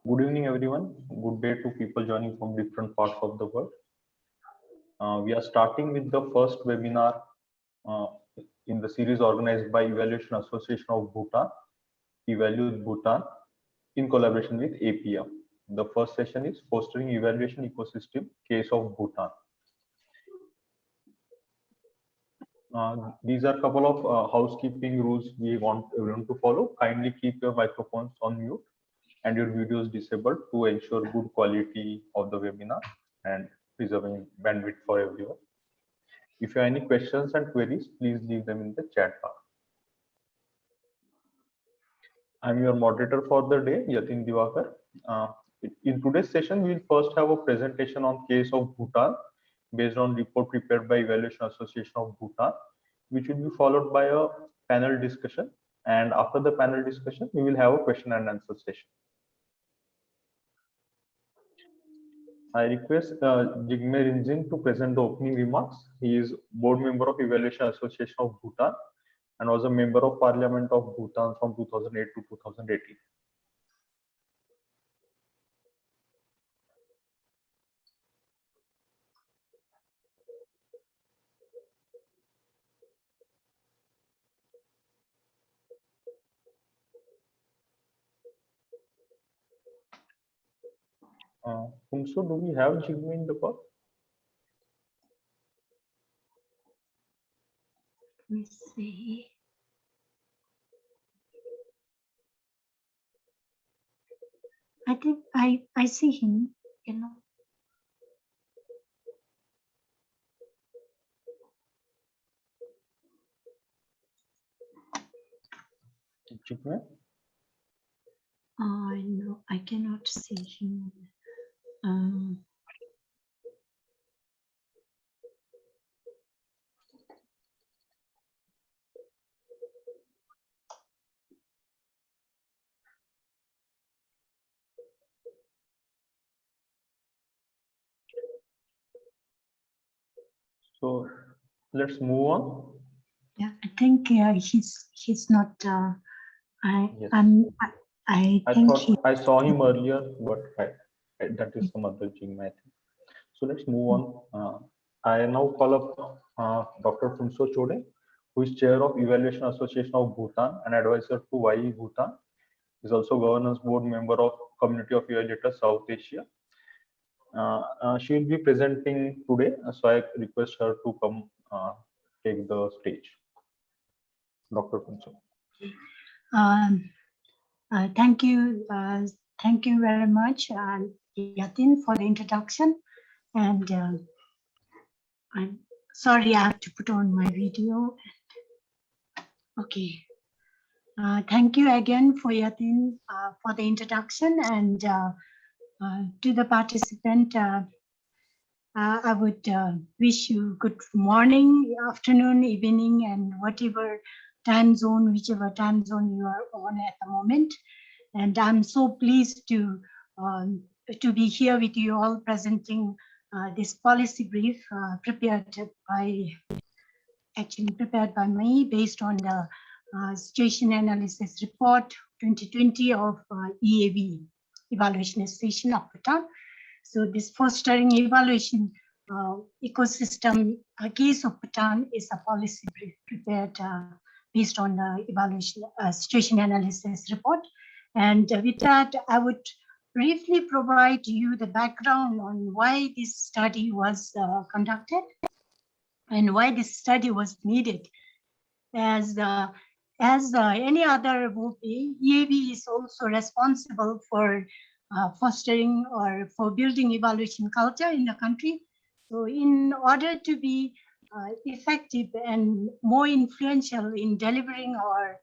Good evening, everyone. Good day to people joining from different parts of the world. We are starting with the first webinar uh, in the series organized by Evaluation Association of Bhutan, EvalYouth Bhutan, in collaboration with APEA. The first session is Fostering Evaluation Ecosystem, Case of Bhutan. These are a couple of housekeeping rules we want everyone to follow. Kindly keep your microphones on mute and your videos disabled to ensure good quality of the webinar and preserving bandwidth for everyone. If you have any questions and queries, please leave them in the chat bar. I'm your moderator for the day, Yatin Divakar. In today's session, we'll first have a presentation on case of Bhutan based on report prepared by Evaluation Association of Bhutan, which will be followed by a panel discussion. And after the panel discussion, we will have a question and answer session. I request Jigme Rinjin to present the opening remarks. He is board member of Evaluation Association of Bhutan and was a member of Parliament of Bhutan from 2008 to 2018. Kumso, do we have Jigme in the call? Let me see. I think I see him, you know. Jigme? No, I cannot see him. So let's move on. Yeah, I think he's not. Yes. I I think thought I saw him earlier, but that is some other Jigme, I think. So let's move on. I now call up Dr. Phunso Chode, who is chair of Evaluation Association of Bhutan and advisor to YE Bhutan. Is also governance board member of Community of Evaluators South Asia. She will be presenting today, so I request her to come take the stage. Dr. Phunso. thank you very much, Yatin, for the introduction. And I'm sorry, I have to put on my video. Okay. Thank you again for Yatin for the introduction, and to the participant, I would wish you good morning, afternoon, evening, and whatever time zone, whichever time zone you are on at the moment. And I'm so pleased to be here with you all, presenting this policy brief prepared by me based on the situation analysis report 2020 of EAB, Evaluation Association of Bhutan. So this fostering evaluation ecosystem case of Bhutan is a policy brief prepared based on the evaluation situation analysis report. And with that, I would briefly provide you the background on why this study was conducted and why this study was needed. As any other volpe, EAB is also responsible for fostering or for building evaluation culture in the country. So in order to be effective and more influential in delivering our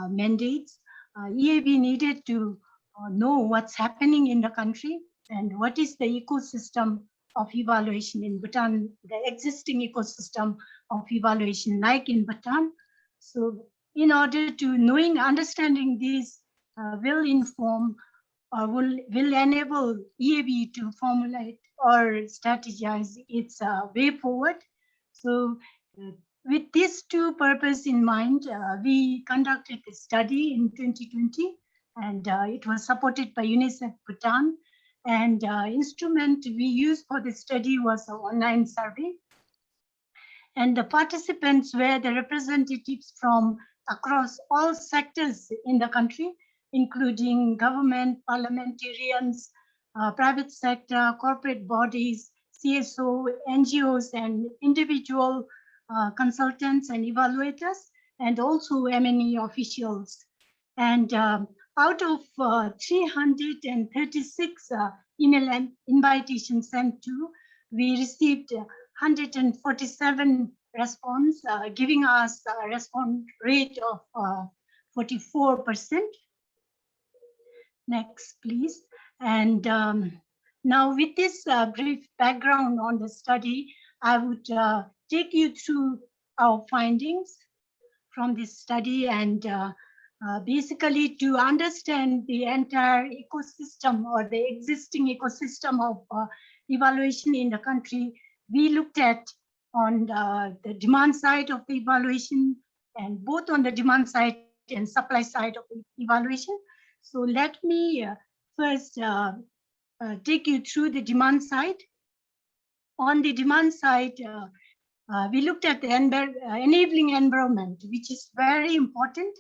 mandates, EAB needed to know what's happening in the country and what is the ecosystem of evaluation in Bhutan, the existing ecosystem of evaluation like in Bhutan. So in order to understanding this will inform or will enable EAB to formulate or strategize its way forward. So with these two purposes in mind, we conducted a study in 2020 and it was supported by UNICEF Bhutan. And instrument we used for the study was an online survey. And the participants were the representatives from across all sectors in the country, including government, parliamentarians, private sector, corporate bodies, CSO, NGOs, and individual consultants and evaluators, and also M&E officials. And out of 336 email invitations sent to, we received 147 response, giving us a response rate of 44%. Next, please. And now with this brief background on the study, I would take you through our findings from this study, and basically to understand the entire ecosystem or the existing ecosystem of evaluation in the country. We looked at on the demand side of the evaluation, and both on the demand side and supply side of the evaluation. So let me first take you through the demand side. On the demand side, we looked at the enabling environment, which is very important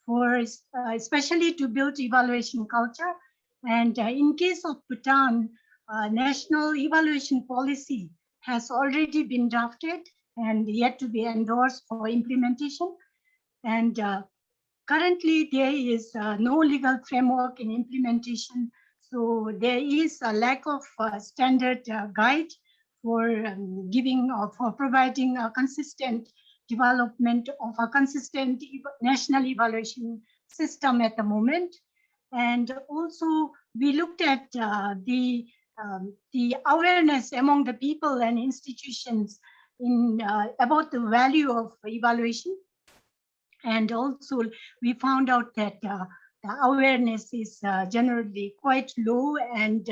for especially to build evaluation culture. And in case of Bhutan, national evaluation policy has already been drafted and yet to be endorsed for implementation. And currently there is no legal framework in implementation. So there is a lack of standard guide for giving or for providing a consistent development of a consistent national evaluation system at the moment. And also we looked at the awareness among the people and institutions in about the value of evaluation. And also we found out that the awareness is generally quite low and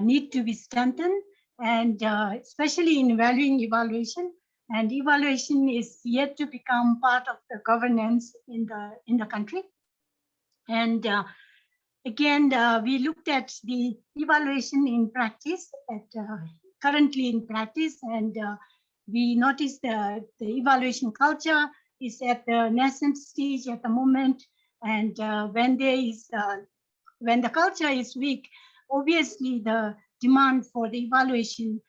need to be strengthened, and especially in valuing evaluation. And evaluation is yet to become part of the governance in the country. And again, we looked at the evaluation in practice, currently in practice, and we noticed the evaluation culture is at the nascent stage at the moment. And when the culture is weak, obviously the demand for the evaluation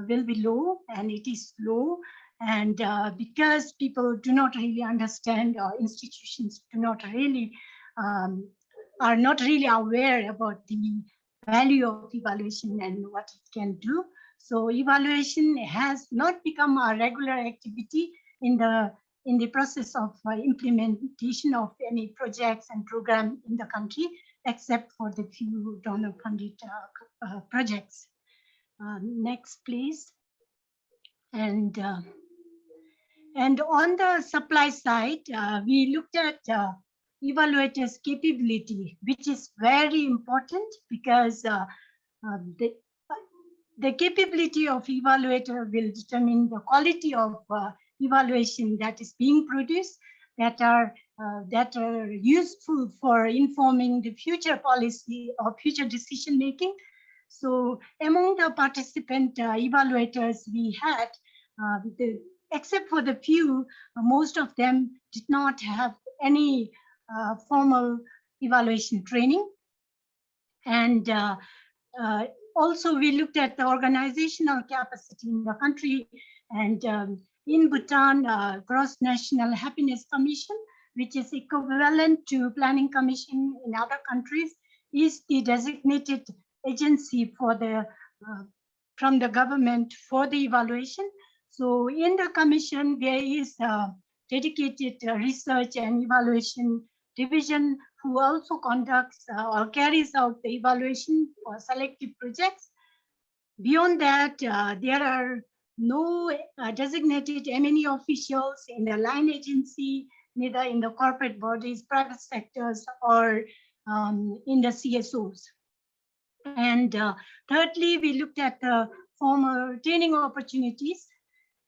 will be low, and it is low. And because people do not really understand, or institutions do not really are not really aware about the value of evaluation and what it can do. So evaluation has not become a regular activity in the process of implementation of any projects and programs in the country, except for the few donor-funded projects. Next, please. And on the supply side, we looked at evaluators' capability, which is very important, because the capability of evaluator will determine the quality of evaluation that is being produced, that are useful for informing the future policy or future decision making. So among the participant evaluators we had, except for the few, most of them did not have any formal evaluation training. And also we looked at the organizational capacity in the country. And in Bhutan, Gross National Happiness Commission, which is equivalent to Planning Commission in other countries, is the designated agency for the from the government for the evaluation. So in the commission, there is a dedicated research and evaluation division who also conducts or carries out the evaluation for selected projects. Beyond that, there are no designated M&E officials in the line agency, neither in the corporate bodies, private sectors, or in the CSOs. And thirdly, we looked at the formal training opportunities,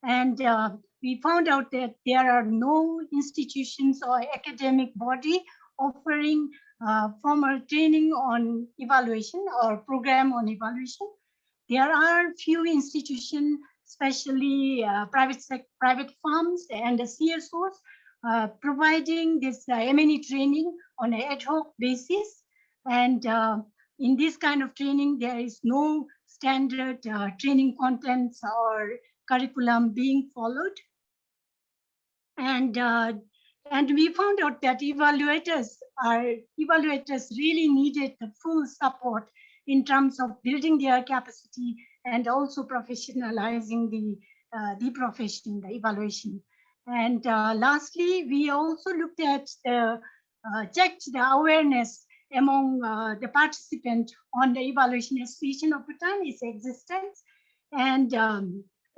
and we found out that there are no institutions or academic body offering from our training on evaluation or program on evaluation, there are few institutions, especially private firms and the CSOs, providing this M&E training on an ad hoc basis. And in this kind of training, there is no standard training contents or curriculum being followed. And we found out that evaluators really needed the full support in terms of building their capacity and also professionalizing the profession, the evaluation. And lastly, we also looked at checked the awareness among the participants on the evaluation association of Bhutan, its existence. And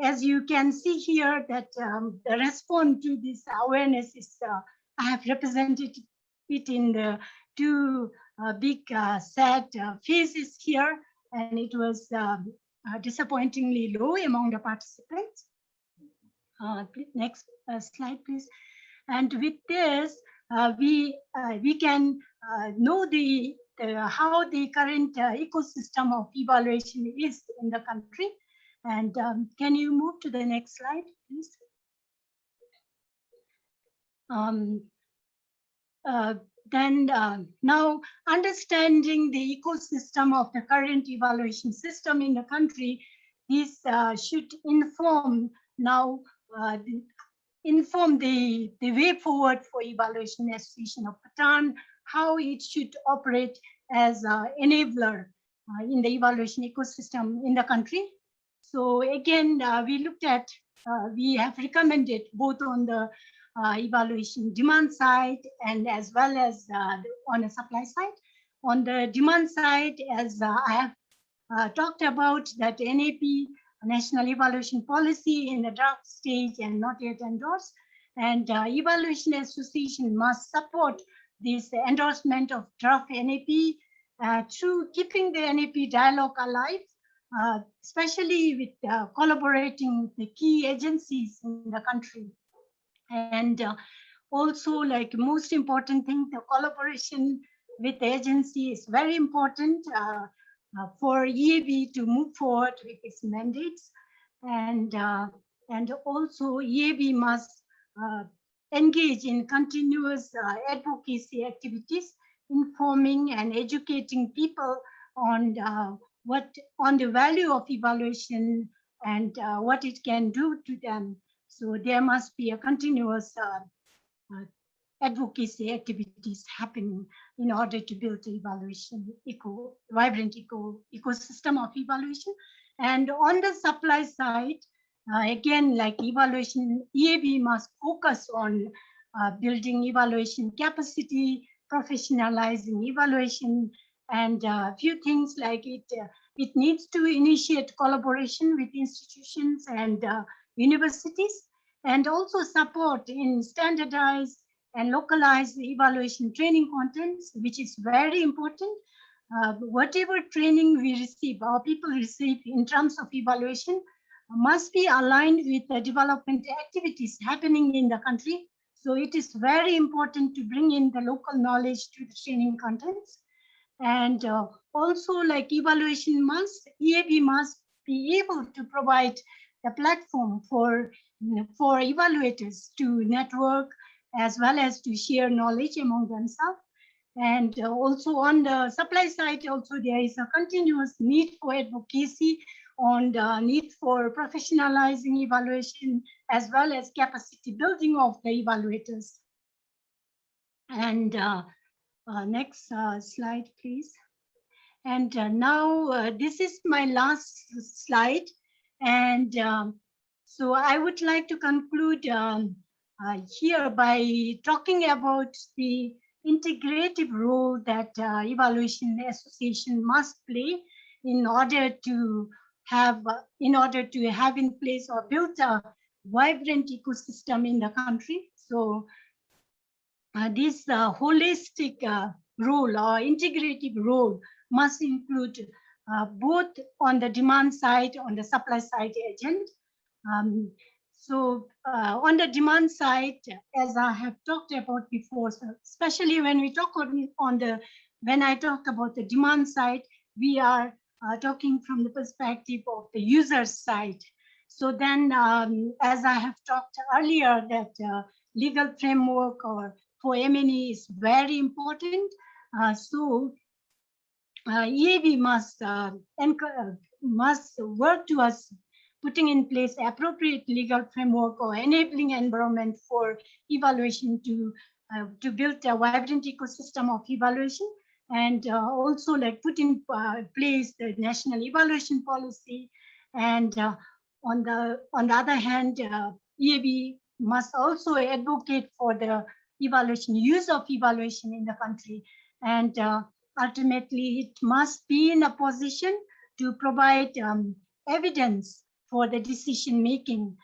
as you can see here, that the response to this awareness is, I have represented it in the two big sad faces here, and it was disappointingly low among the participants. Next slide, please. And with this, we can know how the current ecosystem of evaluation is in the country. And can you move to the next slide, please? Now, understanding the ecosystem of the current evaluation system in the country, this should inform the way forward for Evaluation Association of Bhutan, how it should operate as an enabler in the evaluation ecosystem in the country. So again, we looked at, we have recommended both on the evaluation demand side and as well as on the supply side. On the demand side, as I have talked about, that NAP, National Evaluation Policy, in the draft stage and not yet endorsed, and Evaluation Association must support this endorsement of draft NAP through keeping the NAP dialogue alive, especially with collaborating with the key agencies in the country. And also, like, most important thing, the collaboration with the agency is very important for EAB to move forward with its mandates. And also EAB must engage in continuous advocacy activities, informing and educating people on the value of evaluation and what it can do to them. So there must be a continuous advocacy activities happening in order to build the evaluation vibrant ecosystem of evaluation. And on the supply side, again, like evaluation, EAB must focus on building evaluation capacity, professionalizing evaluation, and a few things like it needs to initiate collaboration with institutions and universities, and also support in standardized and localized evaluation training contents, which is very important. Whatever training we receive, our people receive in terms of evaluation, must be aligned with the development activities happening in the country. So it is very important to bring in the local knowledge to the training contents. And also, like evaluation EAB must be able to provide the platform for evaluators to network as well as to share knowledge among themselves. And also on the supply side, also there is a continuous need for advocacy on the need for professionalizing evaluation as well as capacity building of the evaluators. And next slide, please. And now this is my last slide. And so I would like to conclude here by talking about the integrative role that Evaluation Association must play in order to have in place or build a vibrant ecosystem in the country. So this holistic role or integrative role must include both on the demand side, on the supply side agent. So on the demand side, as I have talked about before, so especially when we talk when I talk about the demand side, we are talking from the perspective of the user side. So then, as I have talked earlier, that legal framework or for M&E is very important. So EAB must work towards putting in place appropriate legal framework or enabling environment for evaluation to build a vibrant ecosystem of evaluation, and also like put in place the national evaluation policy. And on the other hand, EAB must also advocate for the use of evaluation in the country, and ultimately it must be in a position to provide evidence for the decision making.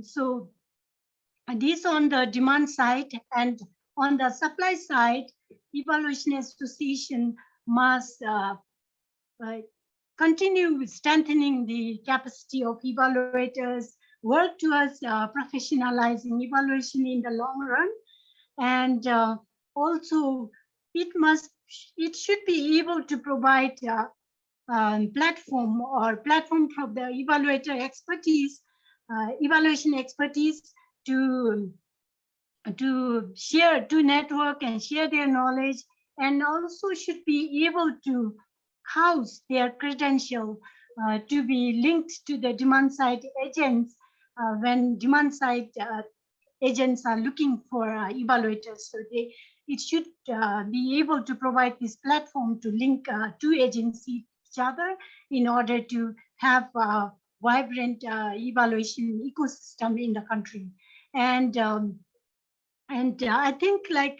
So this on the demand side, and on the supply side, evaluation association must continue strengthening the capacity of evaluators, work towards professionalizing evaluation in the long run, and also it should be able to provide platform for the evaluator expertise, evaluation expertise to network and share their knowledge, and also should be able to house their credential to be linked to the demand side agents when demand side agents are looking for evaluators. So it should be able to provide this platform to link two agencies each other in order to have a vibrant evaluation ecosystem in the country. And I think like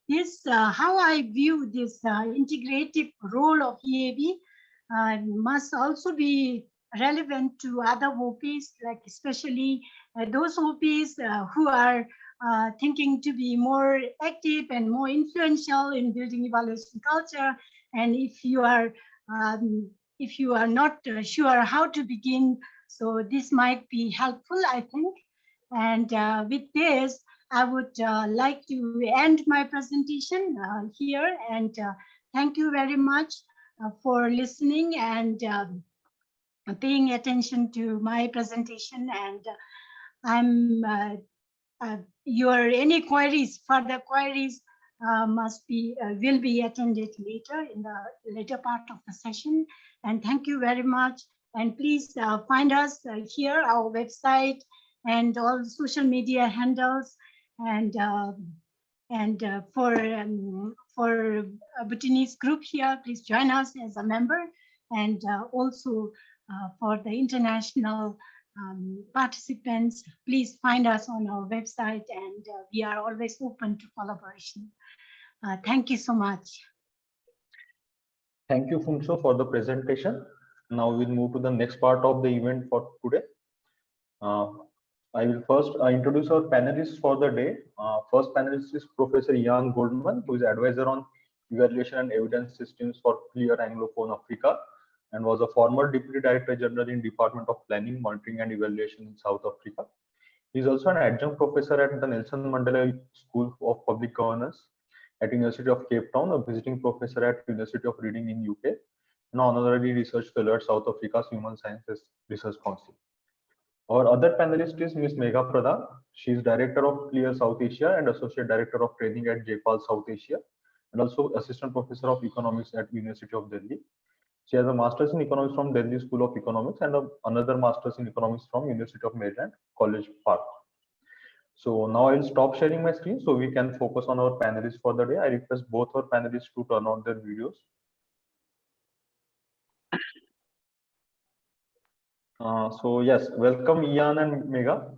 this, how I view this integrative role of EAB must also be relevant to other VOPs, like especially those VOPs who are thinking to be more active and more influential in building evaluation culture. And if you are not sure how to begin, so this might be helpful, I think. And with this, I would like to end my presentation here, and thank you very much for listening and paying attention to my presentation. And I'm any further queries will be attended later in the later part of the session. And thank you very much. And please find us here, our website, and all social media handles. And for Bhutanese group here, please join us as a member. And also for the international participants, please find us on our website, and we are always open to collaboration. Thank you so much. Thank you, Phunso, for the presentation. Now we'll move to the next part of the event for today. I will first introduce our panelists for the day. First panelist is Professor Ian Goldman, who is advisor on evaluation and evidence systems for Clear Anglophone Africa, and was a former Deputy Director General in Department of Planning, Monitoring and Evaluation in South Africa. He is also an adjunct professor at the Nelson Mandela School of Public Governance at University of Cape Town, a visiting professor at University of Reading in UK, and honorary research fellow at South Africa's Human Sciences Research Council. Our other panelist is Ms. Megha Pradhan. She is Director of Clear South Asia and Associate Director of Training at JPAL South Asia, and also Assistant Professor of Economics at University of Delhi. She has a Master's in Economics from Delhi School of Economics and another Master's in Economics from University of Maryland, College Park. So now I will stop sharing my screen so we can focus on our panelists for the day. I request both our panelists to turn on their videos. So yes, welcome Ian and Megha.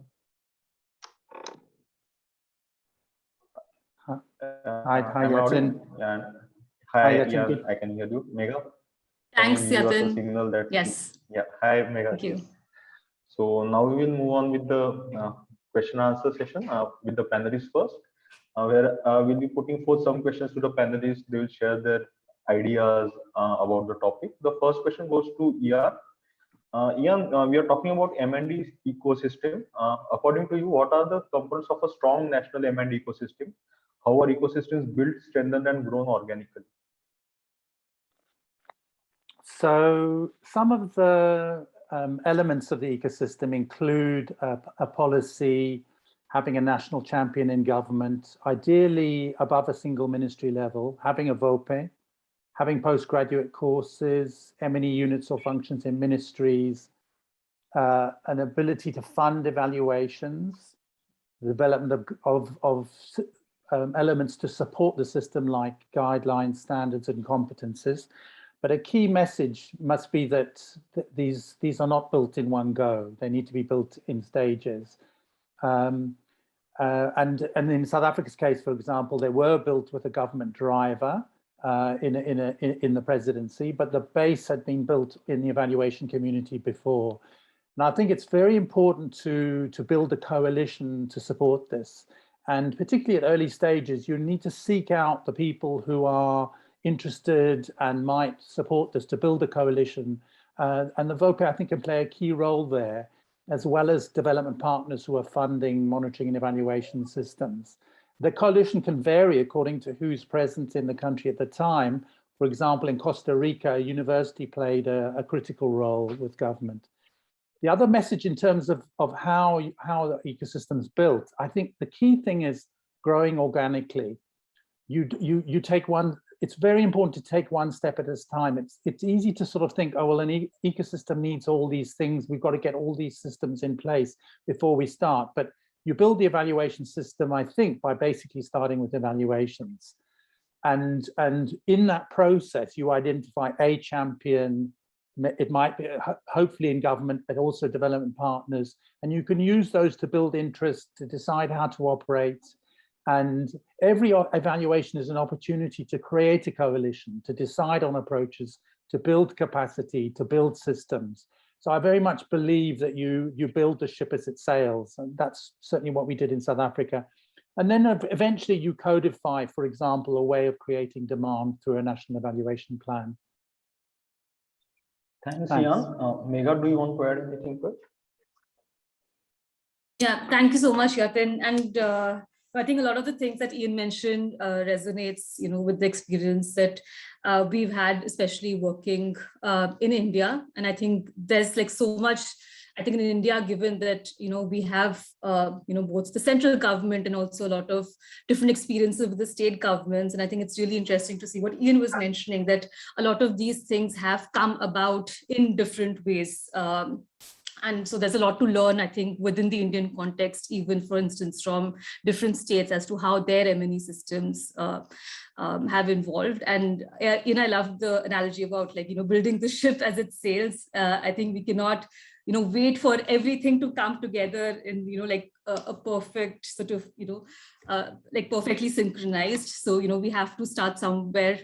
Hi, Yatin. And hi, Ian, I can hear you. Megha? Thanks, Yatin. Signal that yes. Yeah, hi, Megha. Thank you. So now we will move on with the question and answer session with the panelists first, where we'll be putting forth some questions to the panelists. They will share their ideas about the topic. The first question goes to ER. Ian, we are talking about M&D ecosystem. According to you, what are the components of a strong national M&D ecosystem? How are ecosystems built, strengthened, and grown organically? So some of the elements of the ecosystem include a policy, having a national champion in government, ideally above a single ministry level, having a volpe, having postgraduate courses, M&E units or functions in ministries, an ability to fund evaluations, the development of elements to support the system like guidelines, standards, and competences. But a key message must be that these are not built in one go. They need to be built in stages. And in South Africa's case, for example, they were built with a government driver in the presidency, but the base had been built in the evaluation community before. And I think it's very important to build a coalition to support this. And particularly at early stages, you need to seek out the people who are interested and might support this to build a coalition. And the volpe, I think, can play a key role there, as well as development partners who are funding monitoring and evaluation systems. The coalition can vary according to who's present in the country at the time. For example, in Costa Rica, a university played a critical role with government. The other message in terms of how the ecosystem's built, I think the key thing is growing organically. You take one. It's very important to take one step at a time. It's easy to sort of think, oh, well, an ecosystem needs all these things. We've got to get all these systems in place before we start. But you build the evaluation system, I think, by basically starting with evaluations. And in that process, you identify a champion. It might be hopefully in government, but also development partners. And you can use those to build interest, to decide how to operate. And every evaluation is an opportunity to create a coalition, to decide on approaches, to build capacity, to build systems. So I very much believe that you build the ship as it sails. And that's certainly what we did in South Africa. And then eventually you codify, for example, a way of creating demand through a national evaluation plan. Thanks. Ian. Megha, do you want to add anything to it? Yeah, thank you so much, Yatin. And I think a lot of the things that Ian mentioned resonates, with the experience that we've had, especially working in India. And I think there's like so much, I think in India, given that, we have, both the central government and also a lot of different experiences with the state governments. And I think it's really interesting to see what Ian was mentioning, that a lot of these things have come about in different ways. And so there's a lot to learn, I think, within the Indian context, even, for instance, from different states as to how their M&E systems have evolved. And I love the analogy about building the ship as it sails. I think we cannot wait for everything to come together in, a perfect sort of, perfectly synchronized. So, we have to start somewhere,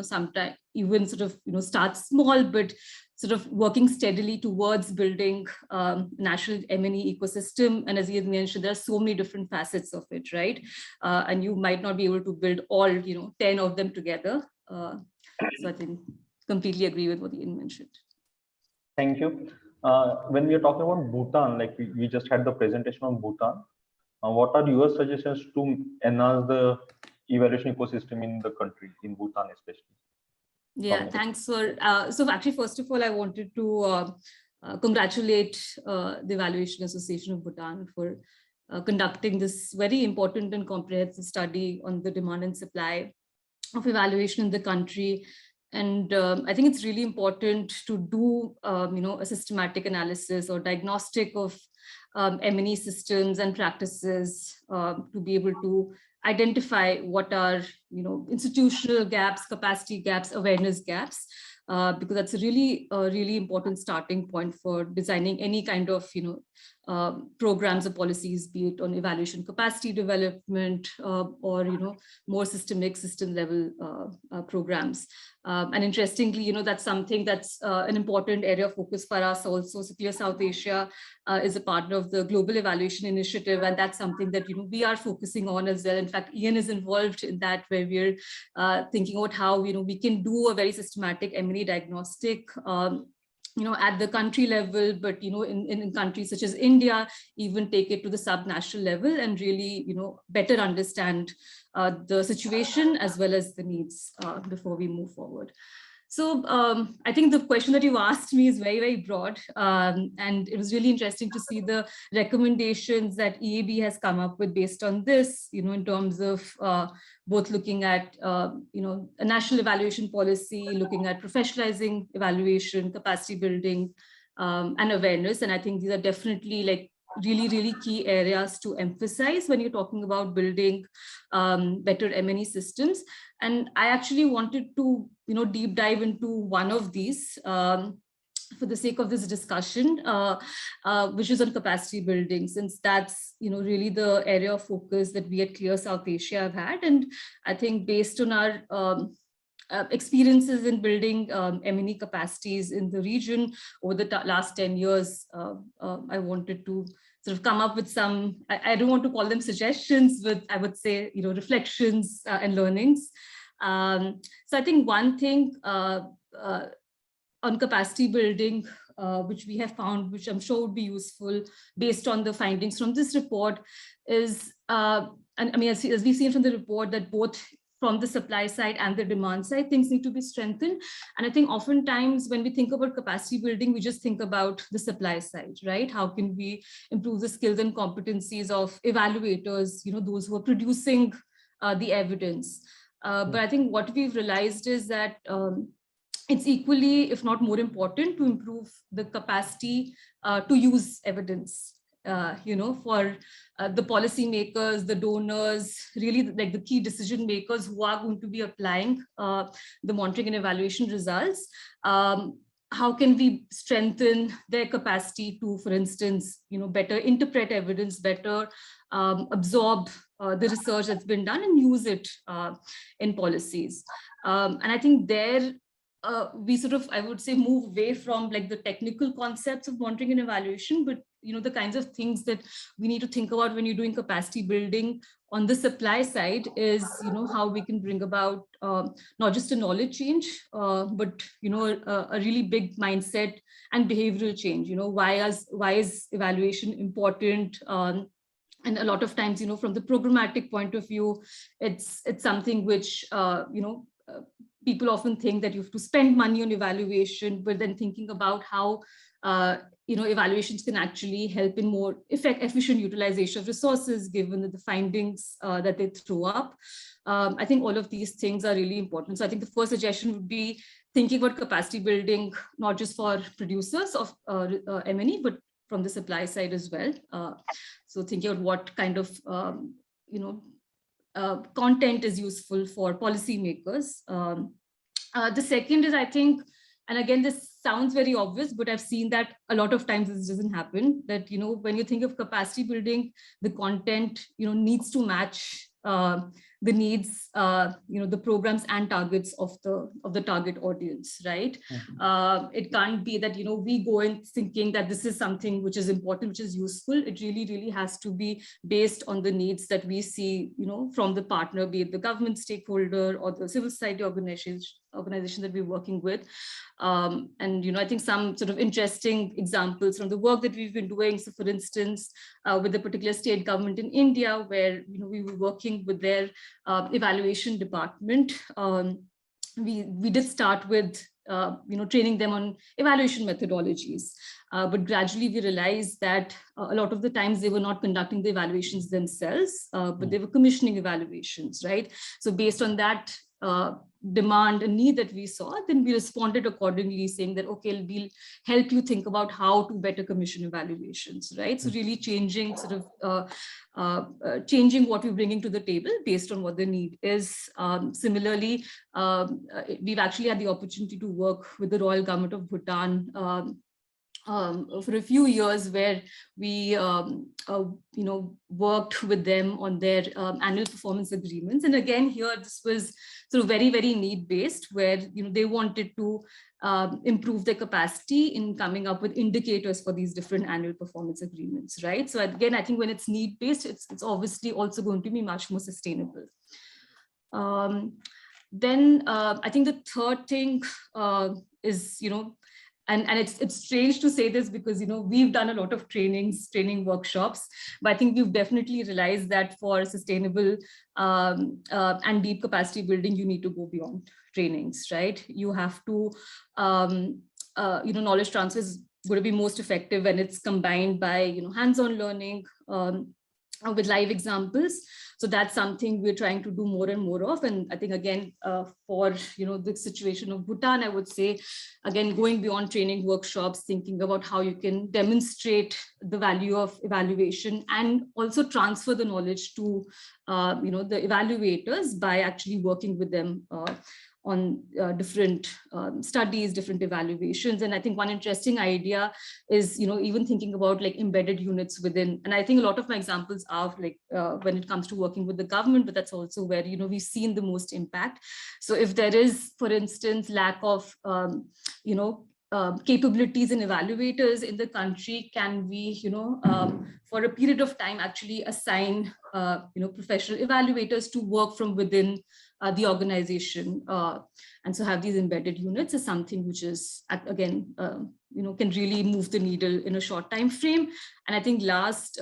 sometime even sort of, start small, but sort of working steadily towards building national M&E ecosystem. And as you mentioned, there are so many different facets of it, right? And you might not be able to build all, 10 of them together. So I think completely agree with what Ian mentioned. Thank you. When we are talking about Bhutan, like we just had the presentation on Bhutan, what are your suggestions to enhance the evaluation ecosystem in the country, in Bhutan especially? Yeah, thanks for, so actually, first of all, I wanted to congratulate the Evaluation Association of Bhutan for conducting this very important and comprehensive study on the demand and supply of evaluation in the country. And I think it's really important to do, a systematic analysis or diagnostic of M&E systems and practices to be able to identify what are, institutional gaps, capacity gaps, awareness gaps, because that's a really important starting point for designing any kind of, programs or policies, be it on evaluation capacity development or, more systemic system level programs. And interestingly, that's something that's an important area of focus for us also. Secure South Asia is a partner of the Global Evaluation Initiative, and that's something that, we are focusing on as well. In fact, Ian is involved in that, where we're thinking about how, we can do a very systematic M&E diagnostic at the country level, but, in countries such as India, even take it to the subnational level and really, better understand the situation as well as the needs before we move forward. So I think the question that you asked me is very, very broad. And it was really interesting to see the recommendations that EAB has come up with based on this, in terms of both looking at, a national evaluation policy, looking at professionalizing evaluation, capacity building, and awareness. And I think these are definitely like really, really key areas to emphasize when you're talking about building better M&E systems. And I actually wanted to, deep dive into one of these for the sake of this discussion, which is on capacity building, since that's, really the area of focus that we at Clear South Asia have had. And I think based on our experiences in building M&E capacities in the region over the last 10 years, I wanted to sort of come up with some, I don't want to call them suggestions, but I would say, reflections and learnings. So I think one thing on capacity building, which we have found, which I'm sure would be useful based on the findings from this report, is, and I mean, as we've seen from the report, that both from the supply side and the demand side, things need to be strengthened. And I think oftentimes when we think about capacity building, we just think about the supply side, right? How can we improve the skills and competencies of evaluators, those who are producing the evidence. But I think what we've realized is that it's equally, if not more important, to improve the capacity to use evidence. For the policymakers, the donors, really like the key decision makers who are going to be applying the monitoring and evaluation results. How can we strengthen their capacity to, for instance, better interpret evidence, better absorb the research that's been done and use it in policies. And I think there, we sort of, I would say, move away from like the technical concepts of monitoring and evaluation, but the kinds of things that we need to think about when you're doing capacity building on the supply side is, how we can bring about not just a knowledge change, but a really big mindset and behavioral change. Why is evaluation important? And a lot of times, from the programmatic point of view, it's something which people often think that you have to spend money on evaluation, but then thinking about how evaluations can actually help in more efficient utilization of resources, given that the findings that they throw up. I think all of these things are really important. So I think the first suggestion would be thinking about capacity building, not just for producers of M&E, but from the supply side as well. So thinking about what kind of content is useful for policymakers. The second is, I think, and again, this sounds very obvious, but I've seen that a lot of times this doesn't happen, that, when you think of capacity building, the content, needs to match the needs, the programs and targets of the target audience, right? It can't be that, we go in thinking that this is something which is important, which is useful. It really, really has to be based on the needs that we see, from the partner, be it the government stakeholder or the civil society organization that we're working with. And, I think some sort of interesting examples from the work that we've been doing. So for instance, with the particular state government in India, where, we were working with their evaluation department, we did start with, training them on evaluation methodologies. But gradually we realized that a lot of the times they were not conducting the evaluations themselves, but they were commissioning evaluations, right? So based on that demand and need that we saw, then we responded accordingly, saying that, okay, we'll help you think about how to better commission evaluations, right? So really changing changing what we're bringing to the table based on what the need is. Similarly, we've actually had the opportunity to work with the Royal Government of Bhutan for a few years, where we worked with them on their annual performance agreements. And again, here this was sort of very, very need-based, where they wanted to improve their capacity in coming up with indicators for these different annual performance agreements, right? So again, I think when it's need-based, it's obviously also going to be much more sustainable. Then I think the third thing is, and it's strange to say this because, we've done a lot of training workshops, but I think we've definitely realized that for sustainable and deep capacity building, you need to go beyond trainings, right? You have to, knowledge transfer is going to be most effective when it's combined by, hands-on learning with live examples. So that's something we're trying to do more and more of. And I think, again, for, the situation of Bhutan, I would say, again, going beyond training workshops, thinking about how you can demonstrate the value of evaluation and also transfer the knowledge to, the evaluators by actually working with them on different studies, different evaluations. And I think one interesting idea is, even thinking about like embedded units within, and I think a lot of my examples are like when it comes to working with the government, but that's also where, we've seen the most impact. So if there is, for instance, lack of, capabilities and evaluators in the country, can we, for a period of time, actually assign, professional evaluators to work from within the organization, and so have these embedded units is something which is, again, can really move the needle in a short time frame. And I think last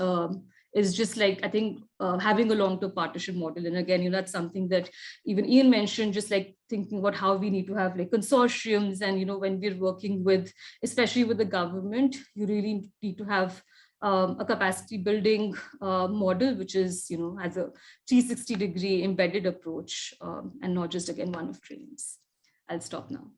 is just like, I think having a long-term partnership model. And again, that's something that even Ian mentioned, just like thinking about how we need to have like consortiums. And, when we're working with, especially with the government, you really need to have a capacity building model, which is, has a 360-degree embedded approach, and not just, again, one of trainings. I'll stop now.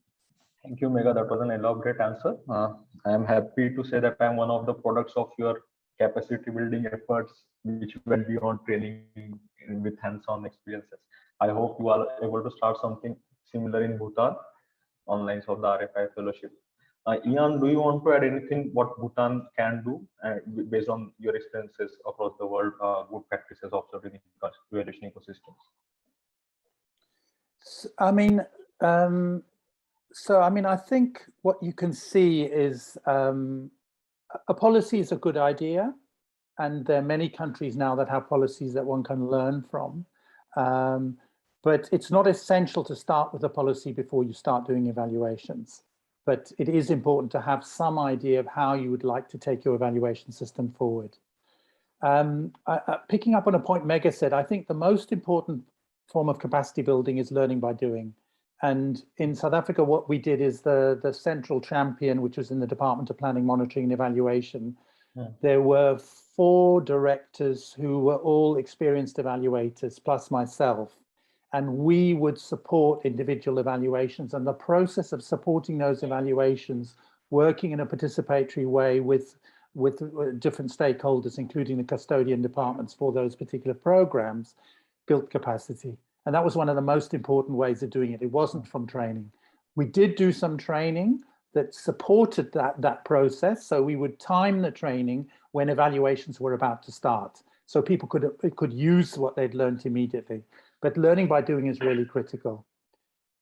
Thank you, Megha. That was an elaborate answer. I am happy to say that I'm one of the products of your capacity building efforts, which went beyond training with hands-on experiences. I hope you are able to start something similar in Bhutan on lines of the RFI fellowship. Ian, do you want to add anything what Bhutan can do based on your experiences across the world, good practices observed in evaluation ecosystems? I think what you can see is a policy is a good idea, and there are many countries now that have policies that one can learn from. But it's not essential to start with a policy before you start doing evaluations. But it is important to have some idea of how you would like to take your evaluation system forward. Picking up on a point Megha said, I think the most important form of capacity building is learning by doing. And in South Africa, what we did is the central champion, which was in the Department of Planning, Monitoring and Evaluation. Yeah. There were 4 directors who were all experienced evaluators, plus myself. And we would support individual evaluations, and the process of supporting those evaluations, working in a participatory way with different stakeholders, including the custodian departments for those particular programs, built capacity. And that was one of the most important ways of doing it. It wasn't from training. We did do some training that supported that process. So we would time the training when evaluations were about to start, so people could use what they'd learned immediately. But learning by doing is really critical.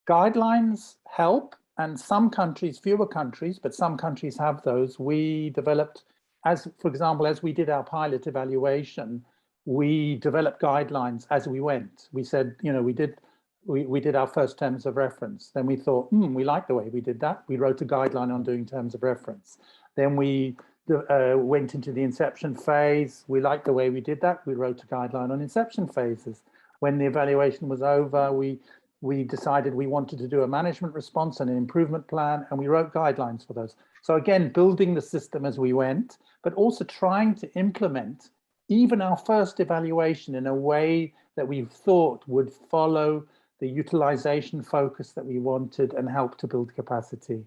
Guidelines help, and some countries, fewer countries, but some countries have those. We developed, for example, as we did our pilot evaluation, we developed guidelines as we went. We said, we did our first terms of reference. Then we thought, we like the way we did that. We wrote a guideline on doing terms of reference. Then we went into the inception phase. We liked the way we did that. We wrote a guideline on inception phases. When the evaluation was over, we decided we wanted to do a management response and an improvement plan, and we wrote guidelines for those. So again, building the system as we went, but also trying to implement even our first evaluation in a way that we thought would follow the utilization focus that we wanted and help to build capacity.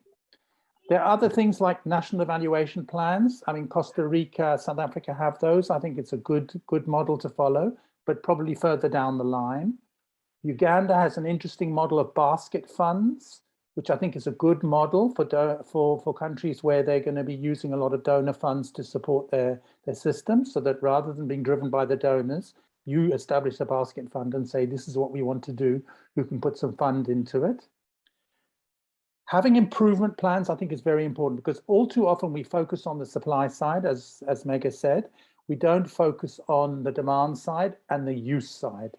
There are other things like national evaluation plans. I mean, Costa Rica, South Africa have those. I think it's a good model to follow, but probably further down the line. Uganda has an interesting model of basket funds, which I think is a good model for countries where they're going to be using a lot of donor funds to support their system, so that rather than being driven by the donors, you establish a basket fund and say, this is what we want to do. You can put some fund into it. Having improvement plans, I think, is very important, because all too often we focus on the supply side, as Megha said. We don't focus on the demand side and the use side.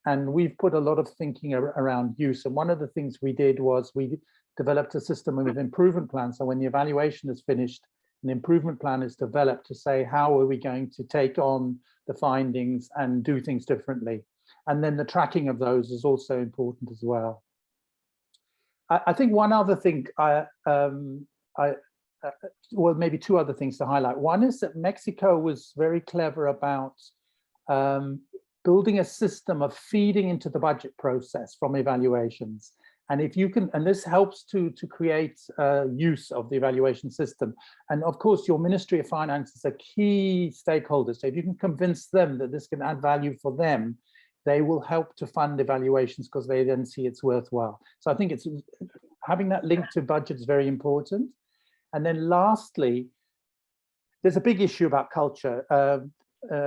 And we've put a lot of thinking around use. And one of the things we did was we developed a system with improvement plans. So when the evaluation is finished, an improvement plan is developed to say, how are we going to take on the findings and do things differently? And then the tracking of those is also important as well. I think one other thing, well, maybe two other things to highlight. One is that Mexico was very clever about building a system of feeding into the budget process from evaluations. And if you can, and this helps to create use of the evaluation system. And of course, your Ministry of Finance is a key stakeholder. So if you can convince them that this can add value for them, they will help to fund evaluations because they then see it's worthwhile. So I think it's having that link to budget is very important. And then lastly, there's a big issue about culture.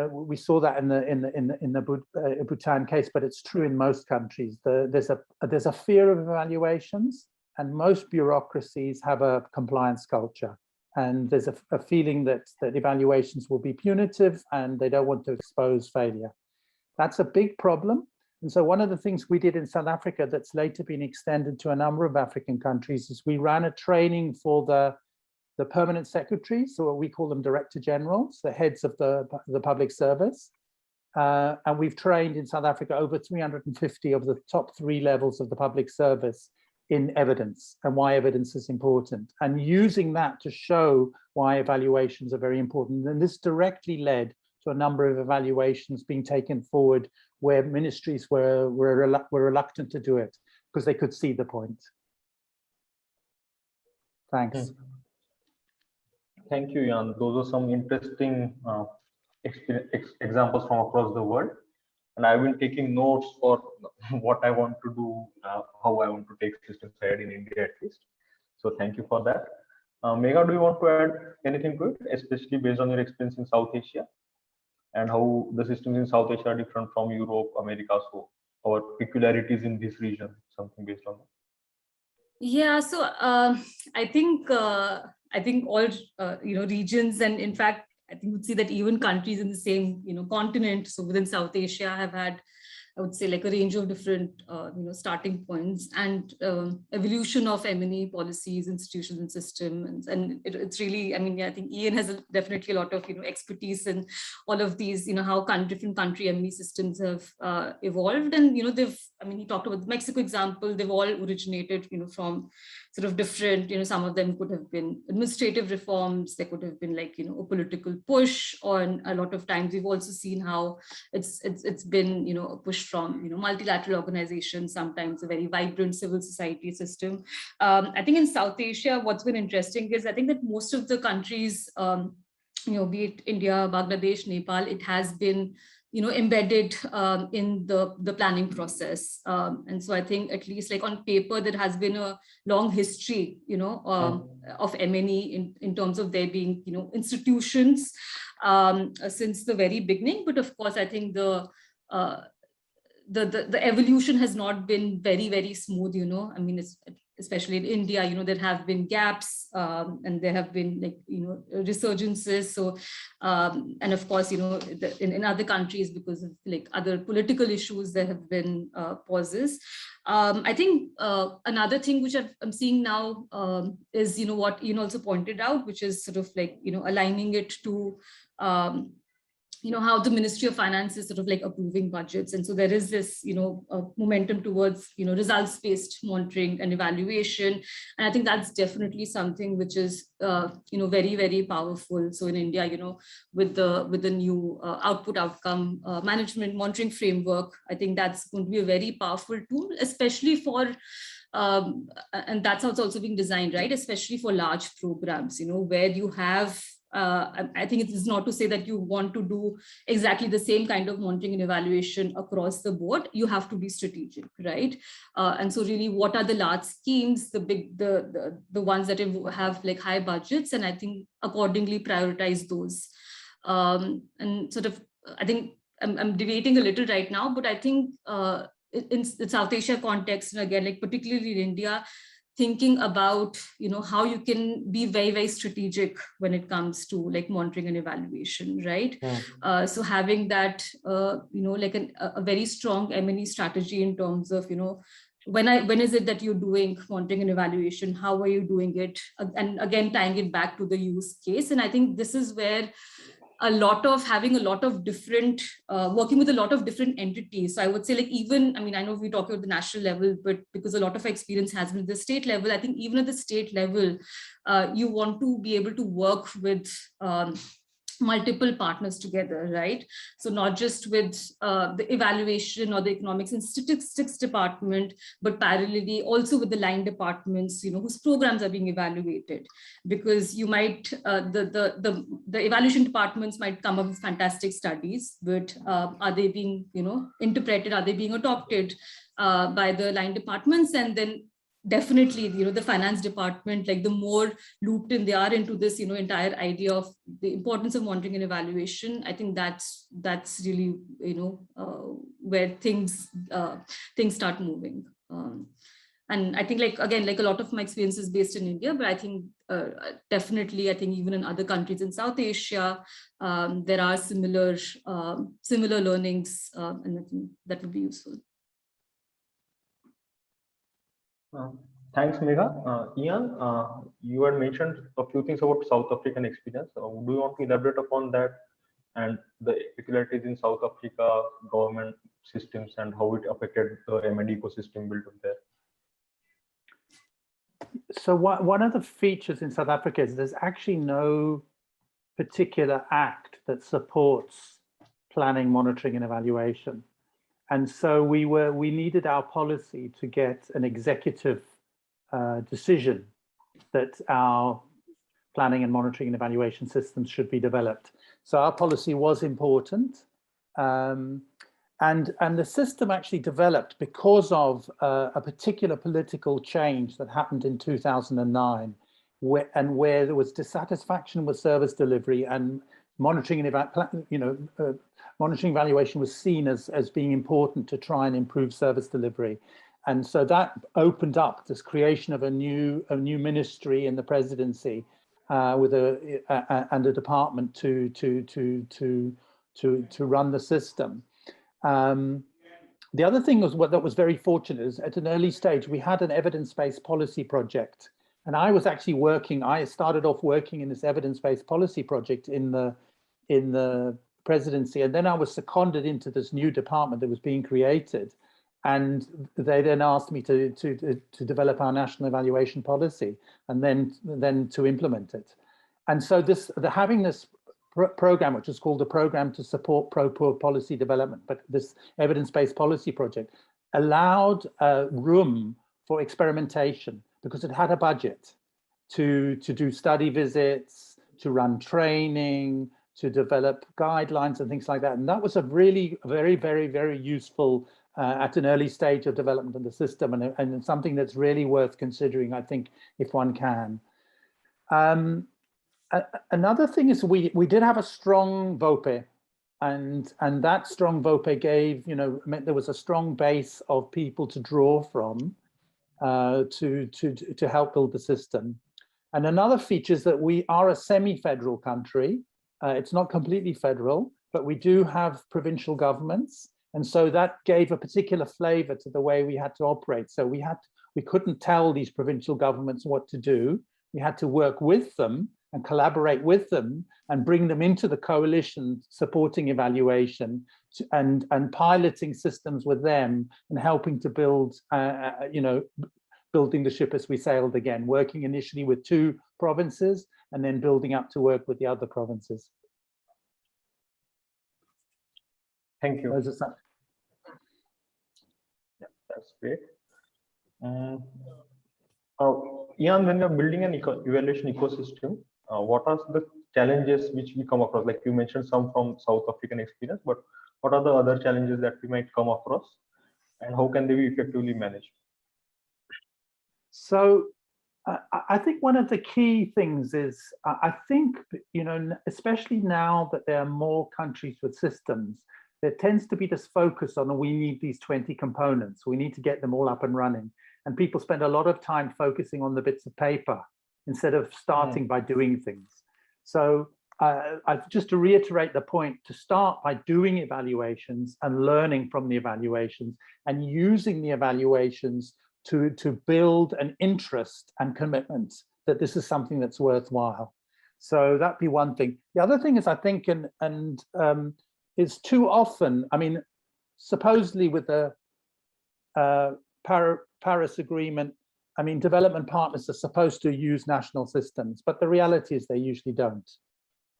We saw that in the Bhutan case, but it's true in most countries. There's a fear of evaluations, and most bureaucracies have a compliance culture. And there's a feeling that evaluations will be punitive and they don't want to expose failure. That's a big problem. And so one of the things we did in South Africa that's later been extended to a number of African countries is we ran a training for the permanent secretaries, so we call them director generals, the heads of the public service. And we've trained in South Africa over 350 of the top 3 levels of the public service in evidence and why evidence is important, and using that to show why evaluations are very important. And this directly led to a number of evaluations being taken forward where ministries were reluctant to do it because they could see the point. Thanks. Thank you, Jan. Those are some interesting examples from across the world. And I've been taking notes for what I want to do, how I want to take systems ahead in India at least. So thank you for that. Megha, do you want to add anything to it, especially based on your experience in South Asia and how the systems in South Asia are different from Europe, America, so our peculiarities in this region, something based on that? Yeah, so I think all regions, and in fact, I think we'd see that even countries in the same continent, so within South Asia, have had, I would say, like a range of different starting points and evolution of M&E policies, institutions, and systems. And it's really, I mean, yeah, I think Ian has definitely a lot of expertise in all of these, how different country M&E systems have evolved. And they've, I mean, he talked about the Mexico example. They've all originated from sort of different, some of them could have been administrative reforms. There could have been like a political push. Or a lot of times we've also seen how it's been a push from multilateral organizations, sometimes a very vibrant civil society system. I think in South Asia, what's been interesting is I think that most of the countries, be it India, Bangladesh, Nepal, it has been embedded in the planning process. And so I think at least like on paper, there has been a long history, of M&E in terms of there being, institutions since the very beginning. But of course, I think the evolution has not been very, very smooth, I mean, especially in India, there have been gaps and there have been like, resurgences. So, and of course, in other countries, because of like other political issues, there have been pauses. I think another thing which I'm seeing now is, what Ian also pointed out, which is sort of like, aligning it to how the Ministry of Finance is sort of like approving budgets. And so there is this, momentum towards, results-based monitoring and evaluation. And I think that's definitely something which is, very, very powerful. So in India, with the new output outcome management monitoring framework, I think that's going to be a very powerful tool, especially for and that's how it's also being designed, right? Especially for large programs, where you have I think it is not to say that you want to do exactly the same kind of monitoring and evaluation across the board. You have to be strategic, right? And so really, what are the large schemes, the ones that have like high budgets, and I think accordingly prioritize those. And sort of, I think I'm debating a little right now, but I think in the South Asia context, and again, like particularly in India, thinking about, how you can be very, very strategic when it comes to like monitoring and evaluation, right? So having that, like a very strong M&E strategy in terms of, when is it that you're doing monitoring and evaluation? How are you doing it? And again, tying it back to the use case. And I think this is where having a lot of different, working with a lot of different entities. So I would say, like, even, I mean, I know we talk about the national level, but because a lot of experience has been at the state level, I think even at the state level, you want to be able to work with multiple partners together, right? So not just with the evaluation or the economics and statistics department, but parallelly also with the line departments, whose programs are being evaluated, because you might the evaluation departments might come up with fantastic studies, but are they being interpreted? Are they being adopted by the line departments? And then definitely, the finance department, like the more looped in they are into this, entire idea of the importance of monitoring and evaluation, I think that's really, where things start moving. And I think, like, again, like a lot of my experience is based in India, but I think definitely, I think even in other countries in South Asia, there are similar learnings, and I think that would be useful. Thanks, Megha. Ian, you had mentioned a few things about South African experience. Do you want to elaborate upon that and the peculiarities in South Africa government systems and how it affected the M&E ecosystem built up there? So one of the features in South Africa is there's actually no particular act that supports planning, monitoring, and evaluation. And so we needed our policy to get an executive decision that our planning and monitoring and evaluation systems should be developed. So our policy was important. And the system actually developed because of a particular political change that happened in 2009, where there was dissatisfaction with service delivery, and monitoring and monitoring evaluation was seen as being important to try and improve service delivery. And so that opened up this creation of a new ministry in the presidency with a department to run the system. The other thing that was very fortunate is at an early stage, we had an evidence-based policy project. And I was actually I started off working in this evidence-based policy project in the presidency. And then I was seconded into this new department that was being created. And they then asked me to develop our national evaluation policy and then to implement it. And so having this program, which is called the Program to Support Pro-Poor Policy Development, but this evidence-based policy project allowed room for experimentation because it had a budget to do study visits, to run training, to develop guidelines and things like that. And that was a really very, very, very useful at an early stage of development of the system, and something that's really worth considering, I think, if one can. Another thing is we did have a strong volpe, and that strong volpe meant there was a strong base of people to draw from to help build the system. And another feature is that we are a semi-federal country. It's not completely federal, but we do have provincial governments. And so that gave a particular flavor to the way we had to operate. So we couldn't tell these provincial governments what to do. We had to work with them and collaborate with them and bring them into the coalition supporting evaluation and piloting systems with them and helping to build, building the ship as we sailed again, working initially with 2 provinces and then building up to work with the other provinces. Thank you. Yeah, that's great. Ian, when you're building an evaluation ecosystem, what are the challenges which we come across? Like you mentioned some from South African experience, but what are the other challenges that we might come across and how can they be effectively managed? So I think one of the key things is, I think, especially now that there are more countries with systems, there tends to be this focus on, we need these 20 components. We need to get them all up and running. And people spend a lot of time focusing on the bits of paper instead of starting by doing things. So just to reiterate the point, to start by doing evaluations and learning from the evaluations and using the evaluations to build an interest and commitment that this is something that's worthwhile. So that'd be one thing. The other thing is, I think, is too often, I mean, supposedly with the Paris Agreement, I mean, development partners are supposed to use national systems, but the reality is they usually don't.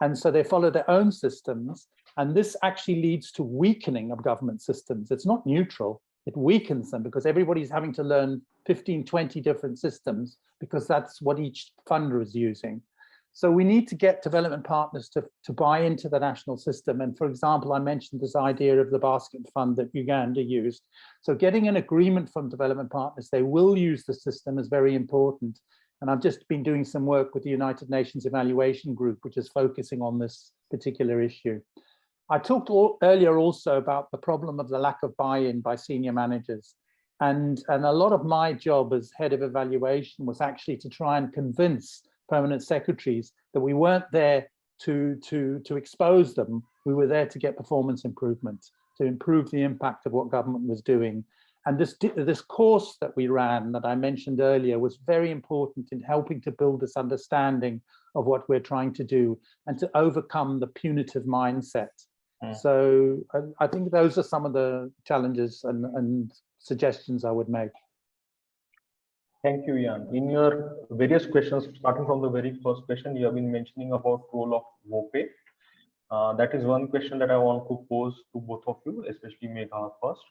And so they follow their own systems, and this actually leads to weakening of government systems. It's not neutral, it weakens them because everybody's having to learn 15, 20 different systems because that's what each funder is using. So we need to get development partners to buy into the national system. And for example, I mentioned this idea of the basket fund that Uganda used. So getting an agreement from development partners, they will use the system, is very important. And I've just been doing some work with the United Nations Evaluation Group, which is focusing on this particular issue. I talked earlier also about the problem of the lack of buy-in by senior managers. And a lot of my job as head of evaluation was actually to try and convince permanent secretaries that we weren't there to expose them. We were there to get performance improvement, to improve the impact of what government was doing. And this course that we ran that I mentioned earlier was very important in helping to build this understanding of what we're trying to do and to overcome the punitive mindset. So I think those are some of the challenges and suggestions I would make. Thank you, Ian. In your various questions, starting from the very first question, you have been mentioning about role of volpe. That is one question that I want to pose to both of you, especially Megha first.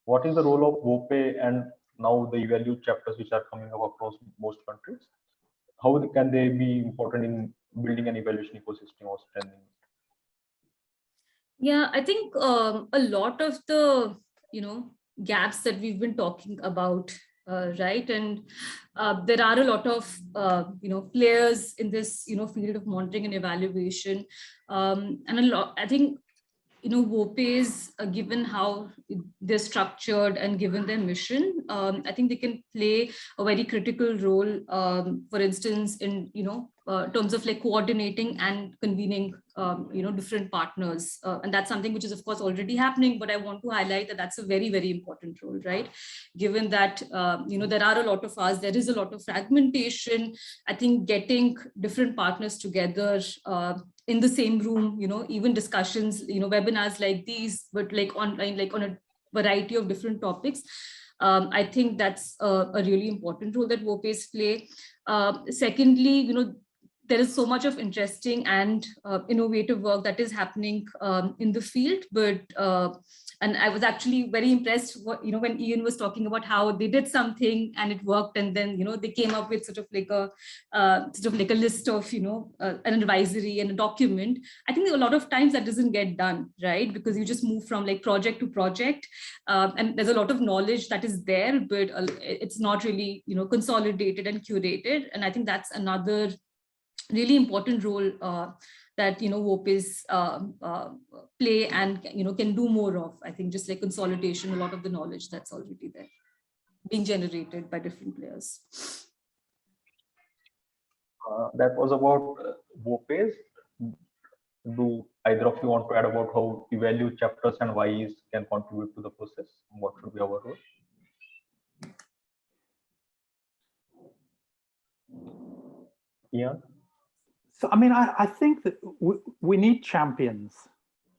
What is the role of volpe and now the EvalYouth chapters which are coming up across most countries? How can they be important in building an evaluation ecosystem or strengthening it? Yeah, I think a lot of the, gaps that we've been talking about, right? And there are a lot of, players in this, field of monitoring and evaluation. And I think, VOPEs, given how they're structured and given their mission, I think they can play a very critical role, for instance, in, terms of like coordinating and convening, different partners. And that's something which is of course already happening, but I want to highlight that that's a very, very important role, right? Given that, there are a lot of us, there is a lot of fragmentation. I think getting different partners together, in the same room, even discussions, webinars like these, but like online, like on a variety of different topics. I think that's a really important role that VOPEs play. Secondly, there is so much of interesting and innovative work that is happening in the field, but and I was actually very impressed when Ian was talking about how they did something and it worked, and then they came up with sort of like a list of an advisory and a document. I think a lot of times that doesn't get done, right? Because you just move from like project to project, and there's a lot of knowledge that is there, but it's not really consolidated and curated. And I think that's another really important role that VOPEs play and can do more of. I think just like consolidation, a lot of the knowledge that's already there being generated by different players. That was about VOPEs. Do either of you want to add about how EvalYouth chapters and YEs can contribute to the process? What should be our role? Yeah. So, I mean, I think that we need champions.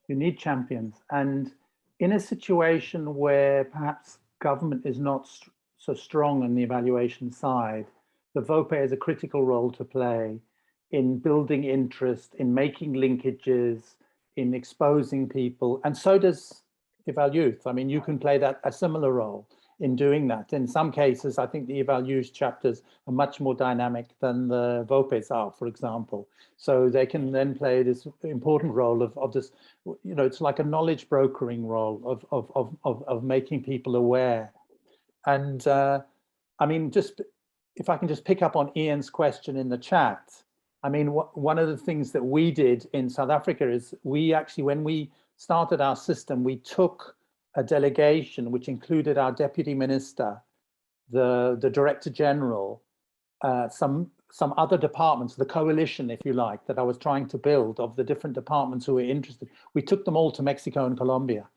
You need champions. And in a situation where perhaps government is not so strong on the evaluation side, the VOPE has a critical role to play in building interest, in making linkages, in exposing people. And so does EvalYouth. I mean, you can play a similar role in doing that. In some cases, I think the EvalYouth chapters are much more dynamic than the VOPEs are, for example. So they can then play this important role of this, it's like a knowledge brokering role of making people aware. And I mean, just if I can just pick up on Ian's question in the chat, I mean, one of the things that we did in South Africa is we actually, when we started our system, we took a delegation which included our deputy minister, the director general, some some other departments, the coalition, if you like, that I was trying to build of the different departments who were interested. We took them all to Mexico and Colombia,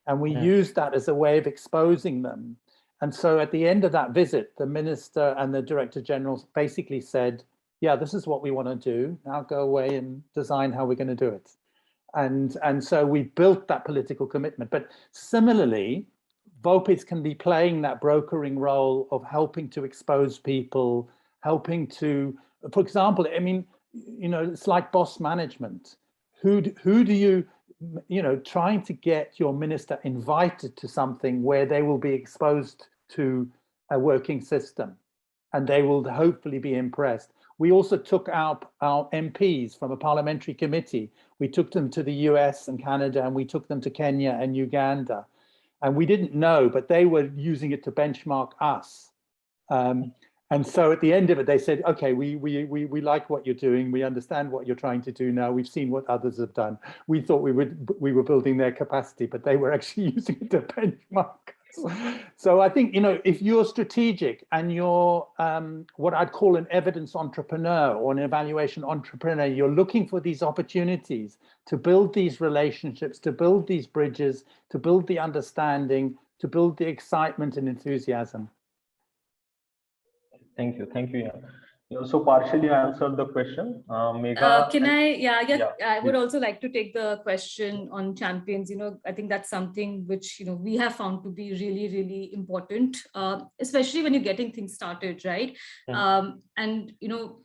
and we used that as a way of exposing them. And so at the end of that visit, the minister and the director general basically said, yeah, this is what we want to do. Now go away and design how we're going to do it. And so we built that political commitment. But similarly, volpes can be playing that brokering role of helping to expose people, helping to, for example, I mean, you know, it's like boss management. Who do you, you know, trying to get your minister invited to something where they will be exposed to a working system and they will hopefully be impressed. We also took our MPs from a parliamentary committee. We took them to the US and Canada, and we took them to Kenya and Uganda. And we didn't know, but they were using it to benchmark us. And so at the end of it, they said, okay, we like what you're doing. We understand what you're trying to do now. We've seen what others have done. We thought we were building their capacity, but they were actually using it to benchmark us. So I think, you know, if you're strategic and you're what I'd call an evidence entrepreneur or an evaluation entrepreneur, you're looking for these opportunities to build these relationships, to build these bridges, to build the understanding, to build the excitement and enthusiasm. Thank you. Yeah. You also partially answered the question. Megha, can I, I would please. also like to take the question on champions. You know, I think that's something which, you know, we have found to be really, really important, especially when you're getting things started, right? And, you know,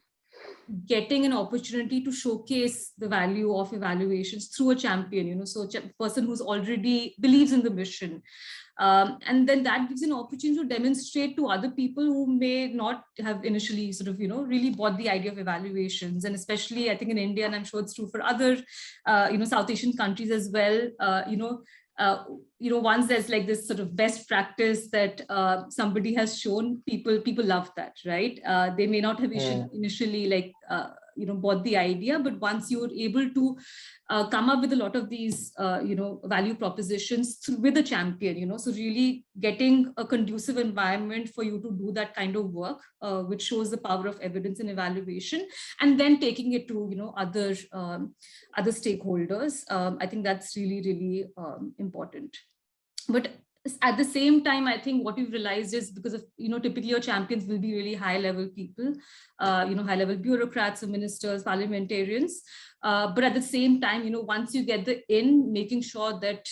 getting an opportunity to showcase the value of evaluations through a champion, you know, so a person who's already believes in the mission. And then that gives an opportunity to demonstrate to other people who may not have initially sort of, you know, really bought the idea of evaluations. And especially, I think in India, and I'm sure it's true for other, you know, South Asian countries as well, you know, once there's like this sort of best practice that somebody has shown, people love that, right? They may not have initially like, you know, bought the idea, but once you're able to come up with a lot of these, you know, value propositions with a champion, you know, so really getting a conducive environment for you to do that kind of work, which shows the power of evidence and evaluation, and then taking it to, you know, other stakeholders. I think that's really, really important. But at the same time, I think what we've realized is because of, you know, typically your champions will be really high level people, you know, high level bureaucrats or ministers, parliamentarians. But at the same time, you know, once you get the in, making sure that,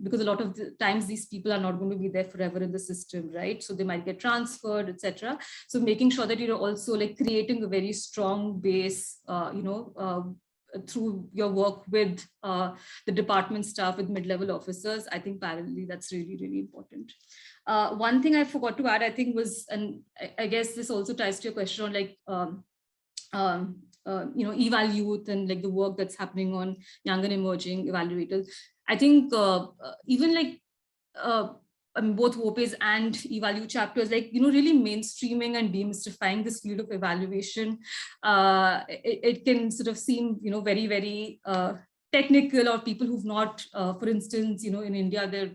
because a lot of the times these people are not going to be there forever in the system, right? So they might get transferred, etc. So making sure that you're also like creating a very strong base, you know, through your work with the department staff, with mid-level officers, I think parallelly that's really, really important. One thing I forgot to add, I think was, and I guess this also ties to your question on like, you know, EvalYouth and like the work that's happening on young and emerging evaluators. I think even like, I mean, both VOPEs and EvalYouth chapters, like, you know, really mainstreaming and demystifying this field of evaluation. It can sort of seem, you know, very, very technical, or people who've not, for instance, you know, in India, there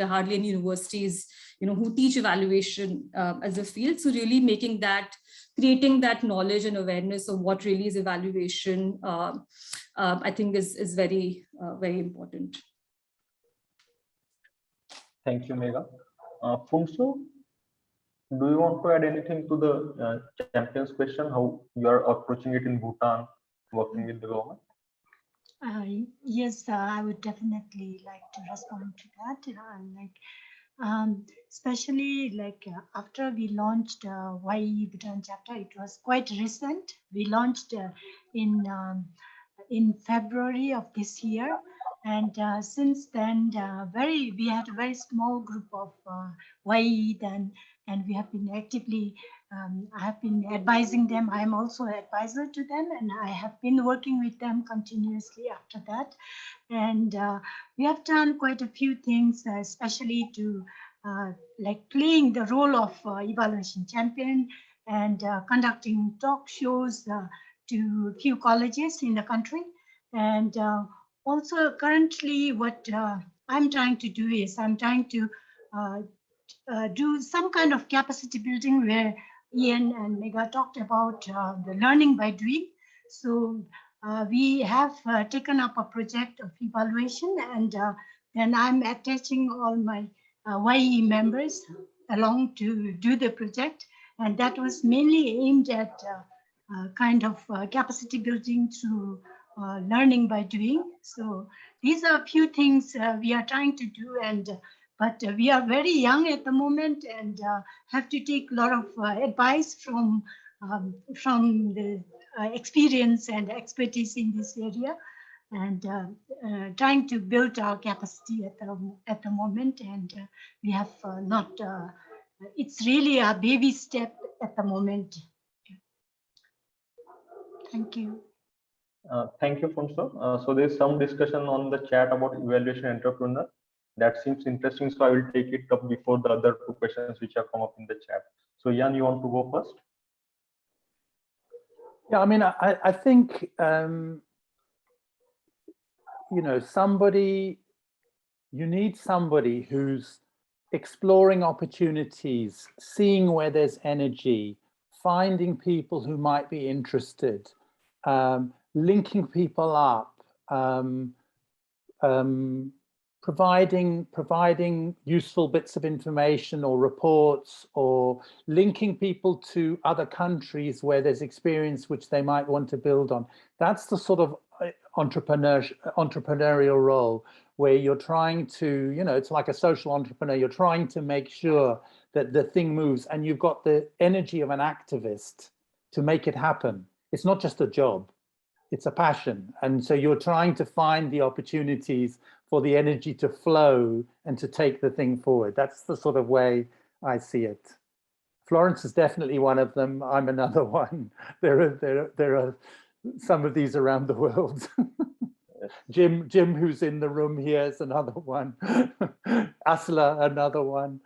are hardly any universities, you know, who teach evaluation as a field. So really making that, creating that knowledge and awareness of what really is evaluation, I think is very, very important. Thank you, Megha. Phumso, do you want to add anything to the champions question, how you are approaching it in Bhutan, working with the government? Yes, I would definitely like to respond to that. Especially like after we launched YE Bhutan chapter, it was quite recent. We launched in February of this year. And since then, we had a very small group of YE then, and we have been actively, I have been advising them. I am also an advisor to them, and I have been working with them continuously after that. And we have done quite a few things, especially to like playing the role of evaluation champion and conducting talk shows to a few colleges in the country. And also currently what I'm trying to do is I'm trying to do some kind of capacity building where Ian and Megha talked about the learning by doing. So we have taken up a project of evaluation, and then I'm attaching all my YE members along to do the project. And that was mainly aimed at kind of capacity building through learning by doing. So these are a few things we are trying to do, and but we are very young at the moment, and have to take a lot of advice from the experience and expertise in this area, and trying to build our capacity at the moment. And we have not. It's really a baby step at the moment. Thank you. Thank you, Funso. So there's some discussion on the chat about evaluation entrepreneur. That seems interesting, so I will take it up before the other two questions which have come up in the chat. So Jan, you want to go first? Yeah, I mean, I think, you know, you need somebody who's exploring opportunities, seeing where there's energy, finding people who might be interested, linking people up, providing useful bits of information or reports, or linking people to other countries where there's experience which they might want to build on. That's the sort of entrepreneurial role where you're trying to, you know, it's like a social entrepreneur. You're trying to make sure that the thing moves, and you've got the energy of an activist to make it happen. It's not just a job, it's a passion. And so you're trying to find the opportunities for the energy to flow and to take the thing forward. That's the sort of way I see it. Florence is definitely one of them. I'm another one. There are some of these around the world. Jim, who's in the room here, is another one. Asla, another one.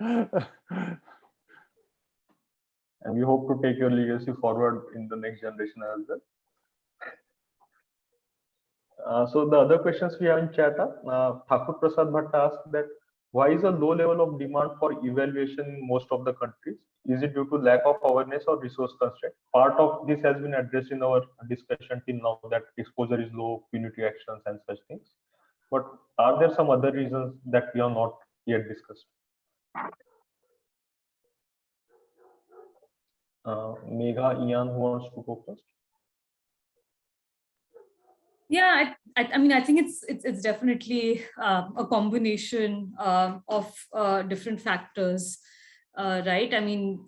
And we hope to take your legacy forward in the next generation as well. So the other questions we have in chat are, Thakur Prasad Bhatta asked that, why is a low level of demand for evaluation in most of the countries? Is it due to lack of awareness or resource constraint? Part of this has been addressed in our discussion till now, that exposure is low, punitive actions and such things. But are there some other reasons that we have not yet discussed? Megha, Ian, who wants to go first? Yeah, I mean, I think it's definitely a combination of different factors, right? I mean,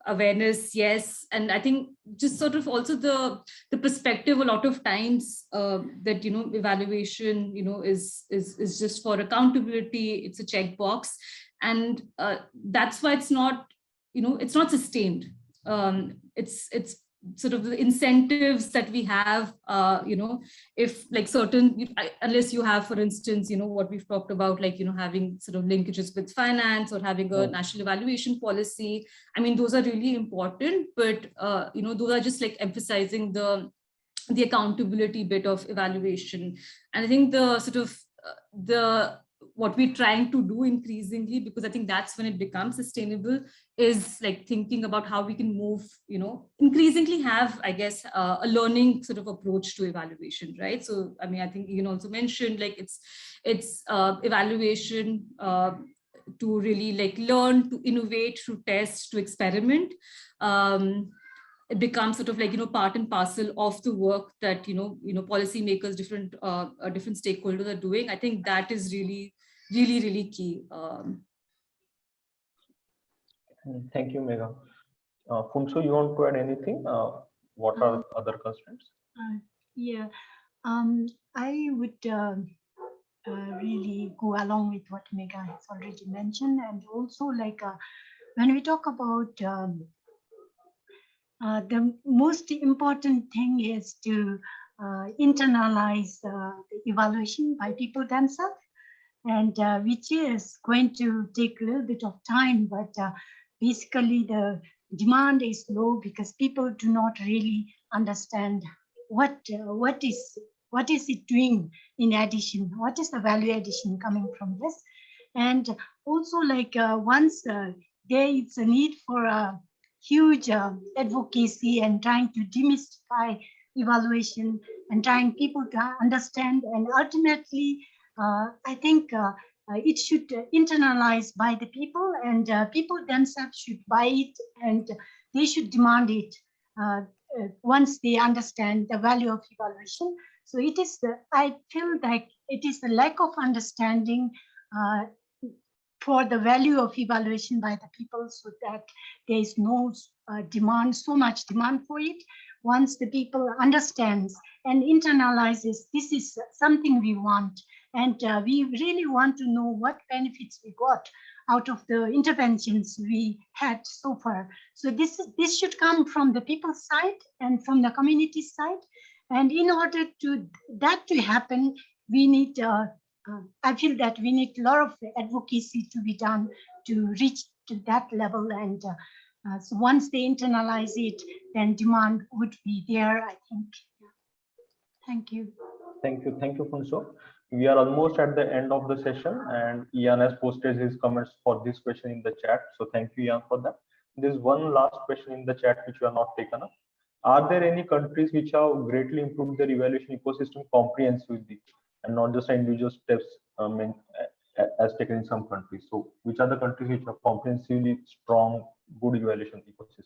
awareness, yes, and I think just sort of also the perspective a lot of times that, you know, evaluation, you know, is just for accountability. It's a checkbox, and that's why it's not, you know, it's not sustained. It's sort of the incentives that we have, you know, if like certain, unless you have, for instance, you know, what we've talked about, like, you know, having sort of linkages with finance or having a national evaluation policy. I mean, those are really important, but, you know, those are just like emphasizing the accountability bit of evaluation. And I think the sort of what we're trying to do increasingly, because I think that's when it becomes sustainable, is like thinking about how we can move, you know, increasingly have, I guess, a learning sort of approach to evaluation, right? So, I mean, I think Ian also mentioned, like, it's evaluation to really like learn, to innovate, to test, to experiment. It becomes sort of like, you know, part and parcel of the work that, you know, policymakers, different stakeholders are doing. I think that is really key. Thank you, Megha. Funso, you want to add anything? What are other constraints? Yeah, I would really go along with what Megha has already mentioned, and also like when we talk about the most important thing is to internalize the evaluation by people themselves, and which is going to take a little bit of time, but basically the demand is low because people do not really understand what is it doing in addition, what is the value addition coming from this. And also like once there is a need for huge advocacy and trying to demystify evaluation and trying people to understand. And ultimately, I think it should internalize by the people, and people themselves should buy it, and they should demand it once they understand the value of evaluation. So it is I feel like it is the lack of understanding for the value of evaluation by the people, so that there is no demand, so much demand for it. Once the people understands and internalizes, this is something we want, and we really want to know what benefits we got out of the interventions we had so far. So this should come from the people's side and from the community side. And in order to that to happen, we need, I feel that we need a lot of advocacy to be done to reach to that level. And so once they internalize it, then demand would be there, I think. Thank you. Thank you, Funso. We are almost at the end of the session, and Ian has posted his comments for this question in the chat. So thank you, Ian, for that. There's one last question in the chat which we are not taken up. Are there any countries which have greatly improved their evaluation ecosystem comprehensively and not just individual steps as taken in some countries? So which are the countries which have comprehensively strong, good evaluation ecosystem?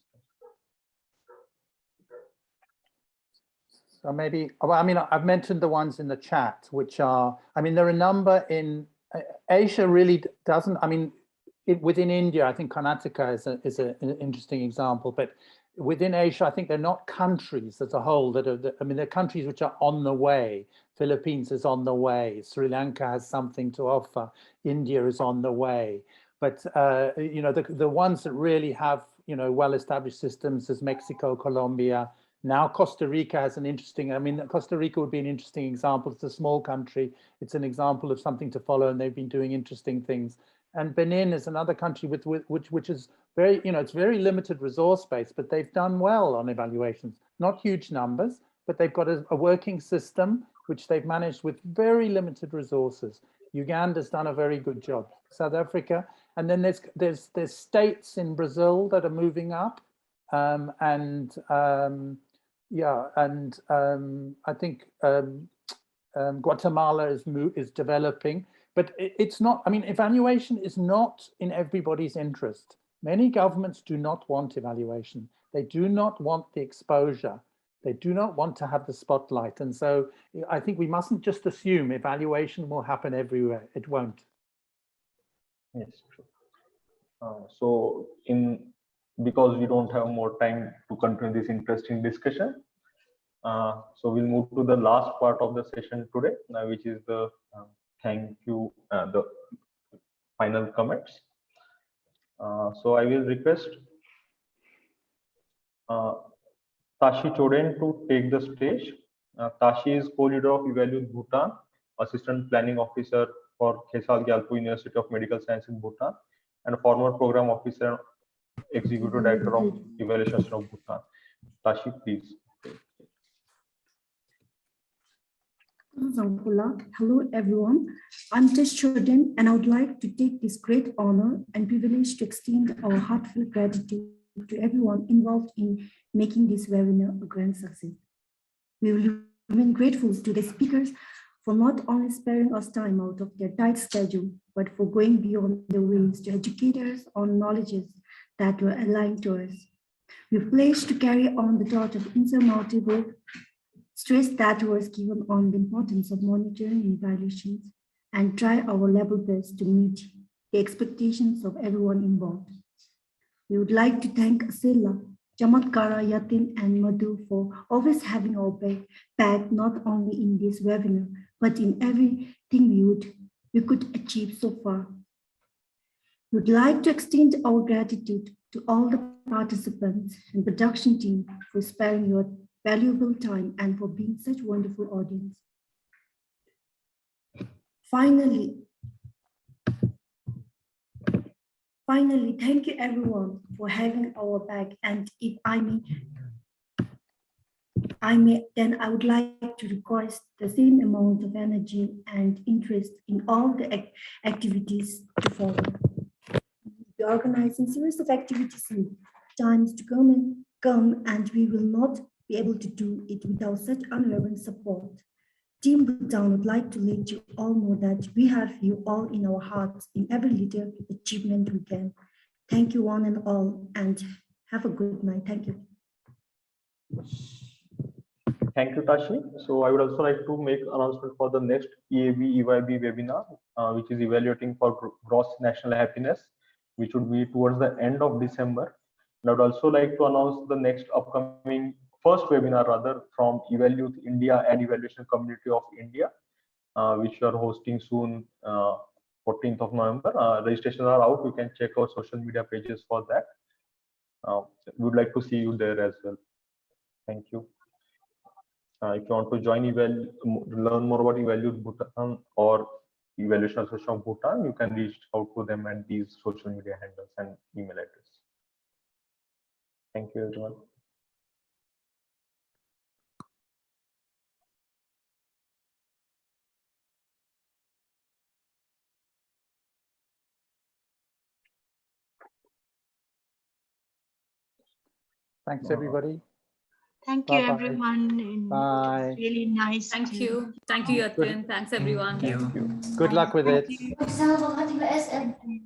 So maybe, well, I mean, I've mentioned the ones in the chat, which are, I mean, there are a number in Asia really doesn't, I mean, within India, I think Karnataka is an interesting example, but within Asia, I think they're not countries as a whole that are, I mean, they're countries which are on the way. Philippines is on the way. Sri Lanka has something to offer. India is on the way. But, you know, the ones that really have, you know, well-established systems is Mexico, Colombia. Now Costa Rica has an interesting, I mean, Costa Rica would be an interesting example. It's a small country. It's an example of something to follow, and they've been doing interesting things. And Benin is another country which is very, you know, it's very limited resource base, but they've done well on evaluations. Not huge numbers, but they've got a working system which they've managed with very limited resources. Uganda's done a very good job. South Africa, and then there's states in Brazil that are moving up, yeah, and I think Guatemala is developing. But it's not, I mean, evaluation is not in everybody's interest. Many governments do not want evaluation. They do not want the exposure. They do not want to have the spotlight. And so I think we mustn't just assume evaluation will happen everywhere. It won't. Yes, true. So because we don't have more time to continue this interesting discussion, so we'll move to the last part of the session today, which is the thank you, the final comments. So I will request Tashi Choden to take the stage. Tashi is co-leader of EvalYouth Bhutan, assistant planning officer for Khesal Gyalpo University of Medical Science in Bhutan, and a former program officer, executive director of evaluation of Bhutan. Tashi, please. Hello everyone, I'm Tashi Choden, and I would like to take this great honor and privilege to extend our heartfelt gratitude to everyone involved in making this webinar a grand success. We will remain grateful to the speakers for not only sparing us time out of their tight schedule, but for going beyond their wings to educate us on knowledges that were aligned to us. We pledge to carry on the thought of insurmountable stress that was given on the importance of monitoring and evaluations, and try our level best to meet the expectations of everyone involved. We would like to thank Asila, Chamatkara, Yatin, and Madhu for always having our back not only in this webinar, but in everything we could achieve so far. We would like to extend our gratitude to all the participants and production team for sparing your valuable time and for being such a wonderful audience. Finally, thank you everyone for having our back. And if I may, then I would like to request the same amount of energy and interest in all the activities to follow. We're organizing series of activities in times to come, and we will not be able to do it without such unwavering support. Team Bhutan would like to let you all know that we have you all in our hearts in every little achievement we can. Thank you one and all, and have a good night. Thank you. Thank you, Tashi. So I would also like to make announcement for the next EYB webinar, which is evaluating for gross national happiness, which would be towards the end of December. And I would also like to announce the next upcoming first webinar rather from EvalYouth India and Evaluation Community of India, which we are hosting soon, 14th of November. Registrations are out. You can check our social media pages for that. We would like to see you there as well. Thank you. If you want to join learn more about EvalYouth Bhutan or Evaluation Association of Bhutan, you can reach out to them at these social media handles and email address. Thank you, everyone. Thanks, everybody. Thank you, Bye-bye. everyone. And Bye. it's really nice. Thank you. Thank you, Yatin. Thanks, everyone. Good luck with it. Thank you.